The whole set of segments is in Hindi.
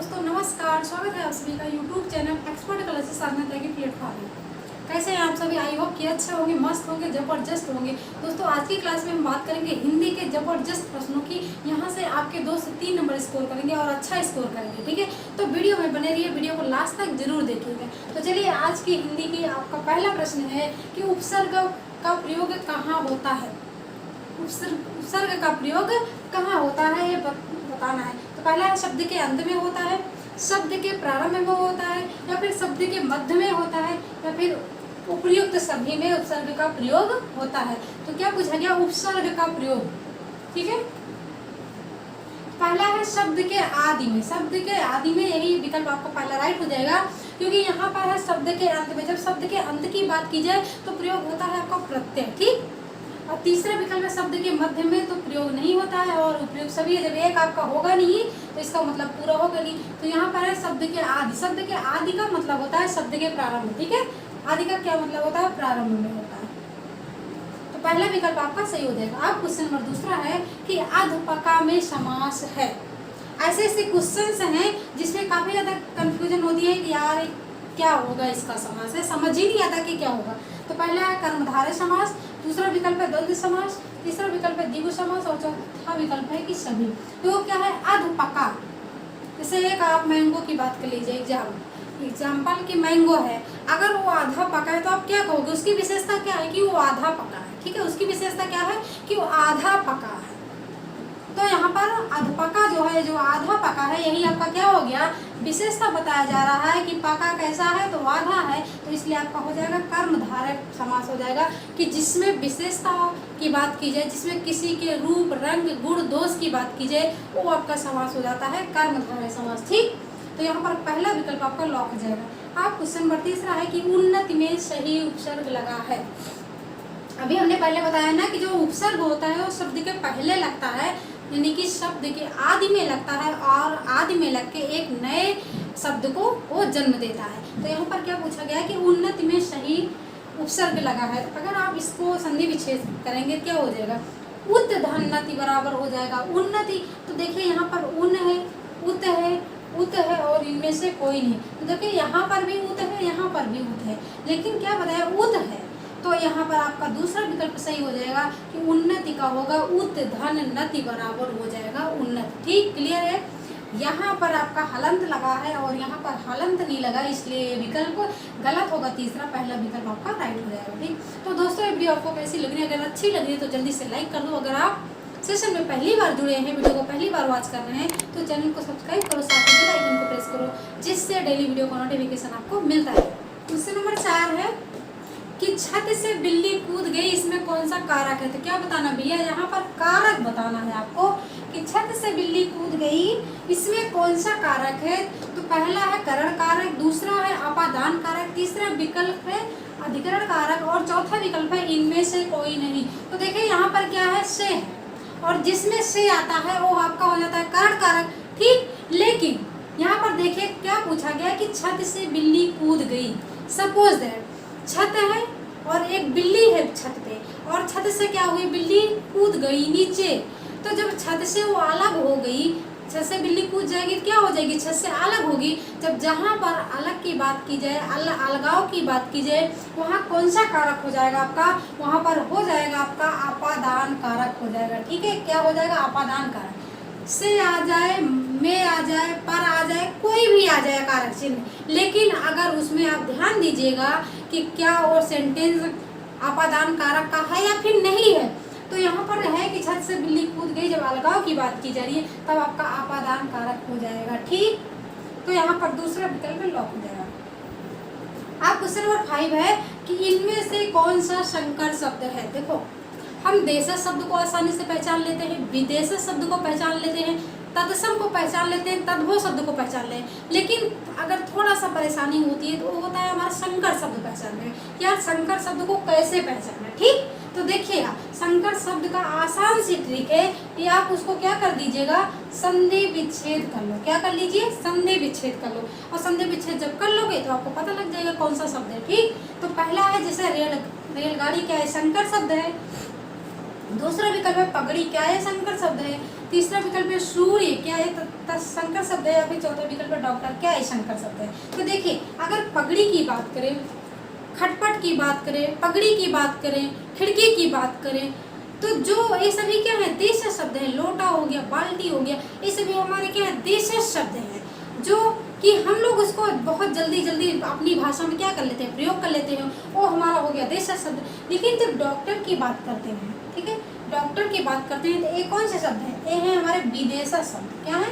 दोस्तों नमस्कार, स्वागत है आप सभी का यूट्यूब चैनल एक्सपर्ट क्लासेस साधना की प्लेटफॉर्म में। कैसे हैं आप सभी? आई होप कि अच्छे होंगे, मस्त होंगे, जबरदस्त होंगे। दोस्तों आज की क्लास में हम बात करेंगे हिंदी के जबरदस्त प्रश्नों की। यहाँ से आपके 2 से 3 नंबर स्कोर करेंगे और अच्छा स्कोर करेंगे, ठीक है। तो वीडियो में बने रहिए, वीडियो को लास्ट तक जरूर देखिएगा। तो चलिए आज की हिंदी की आपका पहला प्रश्न है कि उपसर्ग का प्रयोग कहाँ होता है। उपसर्ग का प्रयोग कहाँ होता है ये बताना है। तो पहला है शब्द के अंत में होता है, शब्द के प्रारंभ में होता है, या फिर शब्द के मध्य में होता है, या फिर उपयुक्त सभी में उपसर्ग का प्रयोग होता है। तो क्या पूछा गया? उपसर्ग का प्रयोग, ठीक है। पहला है शब्द के आदि में। शब्द के आदि में यही विकल्प आपका पहला राइट हो जाएगा, क्योंकि यहाँ पर है शब्द के अंत में। जब शब्द के अंत की बात की जाए तो प्रयोग होता है आपका प्रत्यय, ठीक। और तीसरा विकल्प है शब्द के मध्य में, तो प्रयोग नहीं होता है। और उपयोग सभी है, जब एक आपका होगा नहीं तो इसका मतलब पूरा होगा नहीं। तो यहाँ पर है शब्द के आदि। शब्द के आदि का मतलब होता है शब्द के प्रारंभ, ठीक है। आदि का क्या मतलब होता है? प्रारंभ में होता है। तो पहला विकल्प आपका सही हो जाएगा। अब क्वेश्चन नंबर दूसरा है कि अधपका में समास है। ऐसे ऐसे क्वेश्चन हैं जिसमें काफी ज्यादा कंफ्यूजन होती है कि यार क्या होगा इसका समास है, समझ ही नहीं आता कि क्या होगा। तो पहला है कर्मधारय समास, दूसरा विकल्प है द्वंद्व समास, तीसरा विकल्प है द्विगु समास और चौथा विकल्प है कि सभी। तो क्या है? अधपका। जैसे एक आप मैंगो की बात कर लीजिए, एग्जाम्पल की मैंगो है, अगर वो आधा पका है तो आप क्या कहोगे? उसकी विशेषता क्या है? कि वो आधा पका है, ठीक है। उसकी विशेषता क्या है? कि वो आधा पका है। तो यहाँ पर अधपका जो है, जो आधा पका है, यही आपका क्या हो गया? विशेषता बताया जा रहा है कि पका कैसा है, तो आधा है। तो इसलिए आपका हो जाएगा कर्मधारय समास हो जाएगा, कि जिसमें विशेषता की बात की जाए, जिसमें किसी के रूप, रंग, गुण, दोष की बात की जाए, वो आपका समास हो जाता है कर्मधारय समास, ठीक। तो यहाँ पर पहला विकल्प आपका लॉक हो जाएगा। आप क्वेश्चन नंबर तीसरा है कि उन्नति में सही उपसर्ग लगा है। अभी हमने पहले बताया ना कि जो उपसर्ग होता है वो शब्द के पहले लगता है, यानी कि शब्द के आदि में लगता है और आदि में लग के एक नए शब्द को वो जन्म देता है। तो यहाँ पर क्या पूछा गया है कि उन्नति में सही उपसर्ग लगा है। तो अगर आप इसको संधि विच्छेद करेंगे क्या हो जाएगा? उत धन्नति बराबर हो जाएगा उन्नति। तो देखिए यहाँ पर उन है, उत है और इनमें से कोई नहीं। तो देखिए यहाँ पर भी उत है, यहाँ पर भी उत है, लेकिन क्या बताया? उत है। तो यहाँ पर आपका दूसरा विकल्प सही हो जाएगा कि उन्नति का होगा उत धन नति बराबर हो जाएगा उन्नति, ठीक। क्लियर है? यहाँ पर आपका हलंत लगा है और यहाँ पर हलंत नहीं लगा, इसलिए ये विकल्प गलत होगा। तीसरा, पहला विकल्प आपका राइट हो जाएगा, ठीक। तो दोस्तों ये वीडियो आपको कैसी लग रही है? अगर अच्छी लग रही है तो जल्दी से लाइक कर दो। अगर आप सेशन में पहली बार जुड़े हैं, वीडियो को पहली बार वॉच कर रहे हैं, तो चैनल को सब्सक्राइब करो, साथ में बेल आइकन को प्रेस करो, जिससे डेली वीडियो का नोटिफिकेशन आपको मिलता है। क्वेश्चन नंबर 4 है कि छत से बिल्ली कूद गई, इसमें कौन सा कारक है? तो क्या बताना भैया? यहाँ पर कारक बताना है आपको कि छत से बिल्ली कूद गई, इसमें कौन सा कारक है। तो पहला है करण कारक, दूसरा है अपादान कारक, तीसरा विकल्प है अधिकरण कारक और चौथा विकल्प है इनमें से कोई नहीं। तो देखिए यहाँ पर क्या है? से है, और जिसमें से आता है वो आपका हो जाता है करण कारक, ठीक। लेकिन यहाँ पर देखिए क्या पूछा गया कि छत से बिल्ली कूद गई। सपोज दैट छत है और एक बिल्ली है छत पे, और छत से क्या हुई? बिल्ली कूद गई नीचे। तो जब छत से वो अलग हो गई, छत से बिल्ली कूद जाएगी तो क्या हो जाएगी? छत से अलग होगी। जब जहाँ पर अलग की बात की जाए, अलगाव की बात की जाए, वहाँ कौन सा कारक हो जाएगा आपका? वहाँ पर हो जाएगा आपका अपादान कारक हो जाएगा, ठीक है। क्या हो जाएगा? अपादान कारक। से आ जाए, में आ जाए, पर आ जाए, कोई भी आ जाए कारक चिन्ह, लेकिन अगर उसमें आप ध्यान दीजिएगा कि क्या वो सेंटेंस अपादान कारक का है या फिर नहीं है। तो यहाँ पर है कि छत से बिल्ली कूद गई, जब अलगाव की बात की जा रही है तब आपका अपादान कारक हो जाएगा, ठीक। तो यहाँ पर दूसरा विकल्प लॉक हो जाएगा। आप क्वेश्चन नंबर 5 है कि इनमें से कौन सा संकर शब्द है। देखो हम देशज शब्द को आसानी से पहचान लेते हैं, विदेशज शब्द को पहचान लेते हैं, तत्सम को पहचान लेते हैं, तद्भव शब्द को पहचान लें, लेकिन अगर थोड़ा सा परेशानी होती है तो वो होता है हमारा संकर शब्द पहचानना है। यार संकर शब्द को कैसे पहचानना है, ठीक। तो देखिएगा संकर शब्द का आसान सी ट्रिक है कि आप उसको क्या कर दीजिएगा? संधि विच्छेद कर लो। क्या कर लीजिए? संधि विच्छेद कर लो। और संधि विच्छेद जब कर लोगे तो आपको पता लग जाएगा कौन सा शब्द है, ठीक। तो पहला है जैसे रेलगाड़ी क्या है? संकर शब्द है। दूसरा विकल्प है पगड़ी, क्या है? संकर शब्द है। तीसरा विकल्प है सूर्य, क्या है? संकर शब्द है। या फिर चौथा विकल्प है डॉक्टर, क्या है? संकर शब्द है। तो देखिए, अगर पगड़ी की बात करें, खटपट की बात करें, पगड़ी की बात करें, खिड़की की बात करें, तो जो ये सभी क्या है? देशज शब्द है। लोटा हो गया, बाल्टी हो गया, ये सभी हमारे क्या है? देशज शब्द हैं, जो कि हम लोग उसको बहुत जल्दी जल्दी अपनी भाषा में क्या कर लेते हैं? प्रयोग कर लेते हैं। वो हमारा हो गया देशज शब्द। लेकिन जब डॉक्टर की बात करते हैं, ठीक है, डॉक्टर की बात करते हैं, तो ये कौन से शब्द हैं? ये हैं हमारे विदेशज शब्द। क्या है?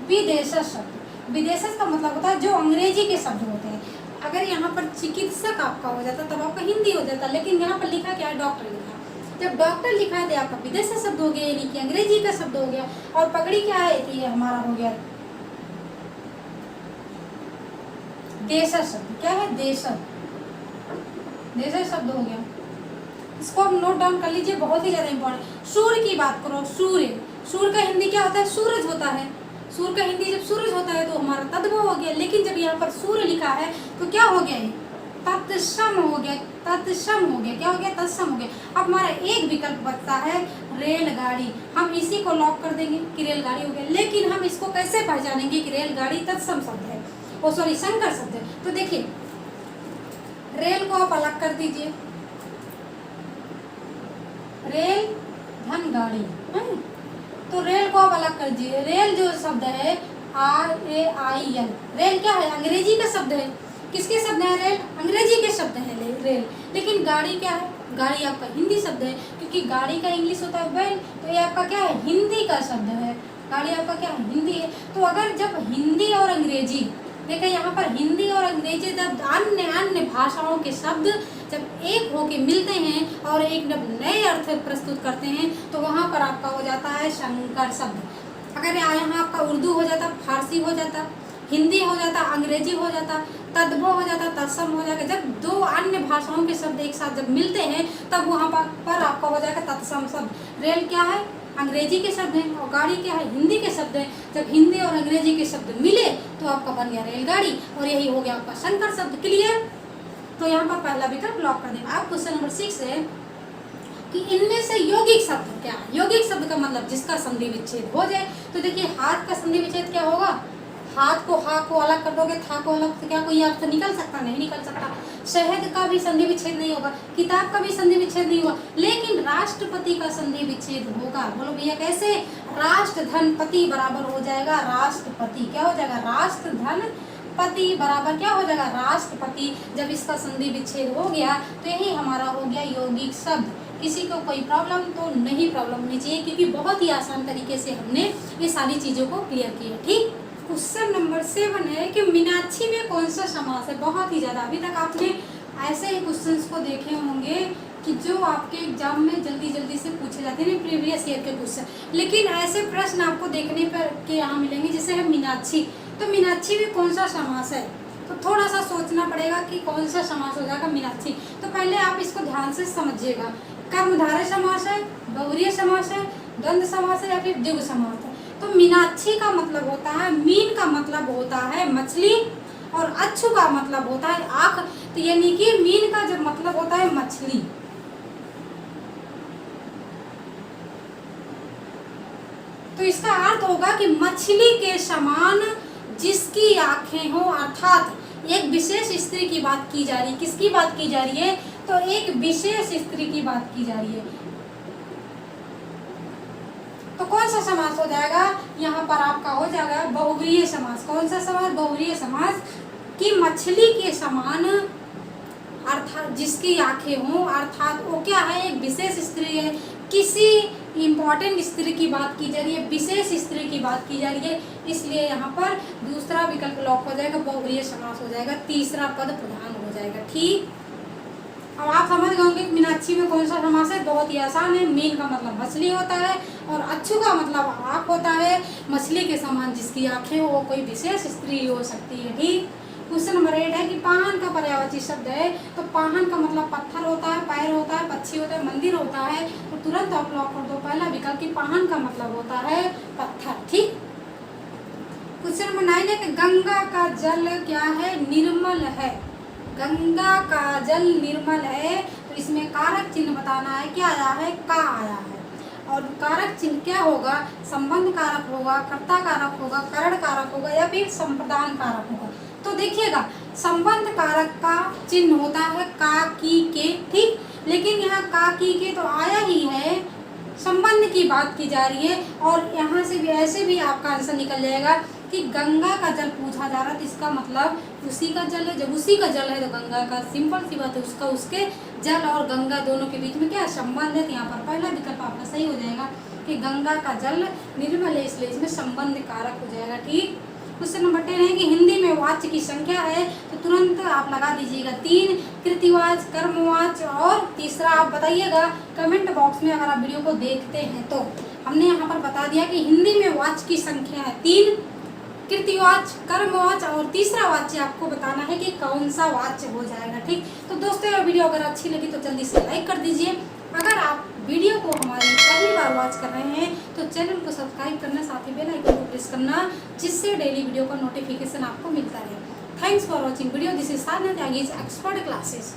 विदेशज शब्द। विदेशज का मतलब होता है जो अंग्रेजी के शब्द होते हैं। अगर यहाँ पर चिकित्सक आपका हो जाता तब आपका हिंदी हो जाता, लेकिन यहाँ पर लिखा क्या है? डॉक्टर लिखा। जब डॉक्टर लिखा है तो आपका विदेशी शब्द हो गया, यानी कि अंग्रेजी का शब्द हो गया। और पगड़ी क्या है? तो ये हमारा हो गया देशज शब्द। क्या है? देशज, देशज शब्द हो गया। इसको आप नोट डाउन कर लीजिए, बहुत ही ज्यादा इंपॉर्टेंट। सूर्य की बात करो, सूर्य, सूर्य का हिंदी क्या होता है? सूरज होता है। सूर्य का हिंदी जब सूरज होता है तो हमारा तद्भव हो गया। लेकिन जब यहाँ पर सूर्य लिखा है तो क्या हो गया? तत्सम हो गया। तत्सम हो गया। क्या हो गया? तत्सम हो गया। अब हमारा एक विकल्प बचता है रेलगाड़ी। हम इसी को लॉक कर देंगे कि रेलगाड़ी हो गया। लेकिन हम इसको कैसे पहचानेंगे कि रेलगाड़ी तत्सम शब्द है, ओ सॉरी संकर शब्द है? तो देखिए, रेल को आप अलग कर दीजिए, रेल धन गाड़ी है, तो रेल को आप अलग कर दीजिए। रेल जो शब्द है RAIL, रेल क्या है? अंग्रेजी का शब्द है। किसके शब्द है? रेल अंग्रेजी के शब्द है रेल। लेकिन गाड़ी क्या है? गाड़ी आपका हिंदी शब्द है, क्योंकि गाड़ी का इंग्लिश होता है बैल, तो ये आपका क्या है? हिंदी का शब्द है। गाड़ी आपका क्या है? हिंदी है। तो अगर जब हिंदी और अंग्रेजी, देखिए यहाँ पर हिंदी और अंग्रेजी जब अन्य अन्य भाषाओं के शब्द जब एक होके मिलते हैं और एक नए अर्थ प्रस्तुत करते हैं, तो वहाँ पर आपका हो जाता है संकर शब्द। अगर यहाँ आपका उर्दू हो जाता, फारसी हो जाता, हिंदी हो जाता, अंग्रेजी हो जाता, तद्भव हो जाता, तत्सम हो जाएगा। जब दो अन्य भाषाओं के शब्द एक साथ जब मिलते हैं तब वहाँ पर आपका हो जाएगा तत्सम शब्द। रेल क्या है? अंग्रेजी के शब्द हैं, और गाड़ी क्या है? हिंदी के शब्द हैं। जब हिंदी और अंग्रेजी के शब्द मिले तो आपका बन गया रेलगाड़ी, और यही हो गया आपका संकर शब्द। क्लियर? तो यहाँ पर पहला विकल्प लॉक कर देना। अब क्वेश्चन नंबर 6 है कि इनमें से यौगिक शब्द क्या है? यौगिक शब्द का मतलब जिसका संधि विच्छेद हो जाए। तो देखिए, हाथ का संधि विच्छेद क्या होगा? हाथ को हा को अलग कर दोगे, था को अलग, तो क्या कोई अर्थ निकल सकता? नहीं निकल सकता। शहद का भी संधि विच्छेद नहीं होगा, किताब का भी संधि विच्छेद नहीं होगा, लेकिन राष्ट्रपति का संधि विच्छेद होगा। बोलो भैया कैसे? राष्ट्र धन पति बराबर हो जाएगा राष्ट्रपति। क्या हो जाएगा? राष्ट्र धन पति बराबर क्या हो जाएगा? राष्ट्रपति। जब इसका संधि विच्छेद हो गया तो यही हमारा हो गया यौगिक शब्द। किसी को कोई प्रॉब्लम तो नहीं प्रॉब्लम होनी चाहिए, क्योंकि बहुत ही आसान तरीके से हमने ये सारी चीज़ों को क्लियर किया। ठीक, क्वेश्चन नंबर 7 है कि मीनाक्षी में कौन सा समास है? बहुत ही ज़्यादा अभी तक आपने ऐसे ही क्वेश्चंस को देखे होंगे कि जो आपके एग्जाम में जल्दी जल्दी से पूछे जाते हैं, प्रीवियस ईयर के क्वेश्चन, लेकिन ऐसे प्रश्न आपको देखने पर के यहाँ मिलेंगे जैसे है मीनाक्षी। तो मीनाक्षी में कौन सा समास है? तो थोड़ा सा सोचना पड़ेगा कि कौन सा समास हो जाएगा मीनाक्षी। तो पहले आप इसको ध्यान से समझिएगा। कर्मधारय समास है, बहुव्रीहि समास है, द्वंद्व समास है, या फिर द्विगु समास है। तो मीनाक्षी का मतलब होता है, मीन का मतलब होता है मछली, और अच्छू का मतलब होता है आँख। तो यानी कि मीन का जब मतलब होता है मछली, तो इसका अर्थ होगा कि मछली के समान जिसकी आंखें हो, अर्थात एक विशेष स्त्री की बात की जा रही है। किसकी बात की जा रही है? तो एक विशेष स्त्री की बात की जा रही है। तो कौन सा समास हो जाएगा? यहाँ पर आपका हो जाएगा बहुव्रीहि समास। कौन सा समास? बहुव्रीहि समास। कि मछली के समान अर्थात जिसकी आंखें हों, अर्थात वो क्या है? एक विशेष स्त्री है, किसी इम्पॉर्टेंट स्त्री की बात की जा रही है, विशेष स्त्री की बात की जा रही है, इसलिए यहाँ पर दूसरा विकल्प लॉक हो जाएगा, बहुव्रीहि समास हो जाएगा, तीसरा पद प्रधान हो जाएगा। ठीक, अब आप समझ गए होंगे मीनाक्षी में कौन सा समास है। बहुत ही आसान है। मीन का मतलब मछली होता है और अच्छू का मतलब आँख होता है। मछली के समान जिसकी आंखें हो वो कोई विशेष स्त्री हो सकती है। ठीक, क्वेश्चन नंबर 8 है कि पाहन का पर्यायवाची शब्द है। तो पाहन का मतलब पत्थर होता है, पैर होता है, पक्षी होता है, मंदिर होता है। तो तुरंत आप लॉक कर दो पहला विकल्प कि पाहन का मतलब होता है पत्थर। ठीक, क्वेश्चन नंबर 9 है कि गंगा का जल क्या है? निर्मल है। गंगा का जल निर्मल है। तो इसमें कारक चिन्ह बताना है, क्या आया है, का आया है। और कारक चिन्ह क्या होगा, संबंध कारक होगा, कर्ता कारक होगा, करण कारक होगा या फिर संप्रदान कारक होगा। तो देखिएगा संबंध कारक का चिन्ह होता है का, की, के, ठीक। लेकिन यहाँ का, की, के तो आया ही है, संबंध की बात की जा रही है। और यहाँ से भी ऐसे भी आपका आंसर निकल जाएगा कि गंगा का जल पूछा जा रहा है, तो इसका मतलब उसी का जल है। जब उसी का जल है तो गंगा का, सिंपल सी बात है, उसका उसके जल और गंगा दोनों के बीच में क्या संबंध है। तो यहाँ पर पहला विकल्प आपका सही हो जाएगा कि गंगा का जल निर्मल है, इसलिए इसमें संबंध कारक हो जाएगा, ठीक। क्वेश्चन नंबर 10 है कि हिंदी में वाच्य की संख्या है, तो तुरंत आप लगा दीजिएगा 3, कृतिवाच, कर्मवाच, और तीसरा आप बताइएगा कमेंट बॉक्स में अगर आप वीडियो को देखते हैं तो। हमने यहाँ पर बता दिया कि हिंदी में वाच्य की संख्या है 3, कृतिवाच, कर्मवाच, और तीसरा वाच्य आपको बताना है कि कौन सा वाच्य हो जाएगा, ठीक। तो दोस्तों यह वीडियो अगर अच्छी लगी तो जल्दी से लाइक कर दीजिए। अगर आप वीडियो को हमारी पहली बार वॉच कर रहे हैं तो चैनल को सब्सक्राइब करना, साथ ही बेल आइकन को प्रेस करना, जिससे डेली वीडियो का नोटिफिकेशन आपको मिलता रहे। Thanks for watching video. This is Sadhana Tyagi, expert classes.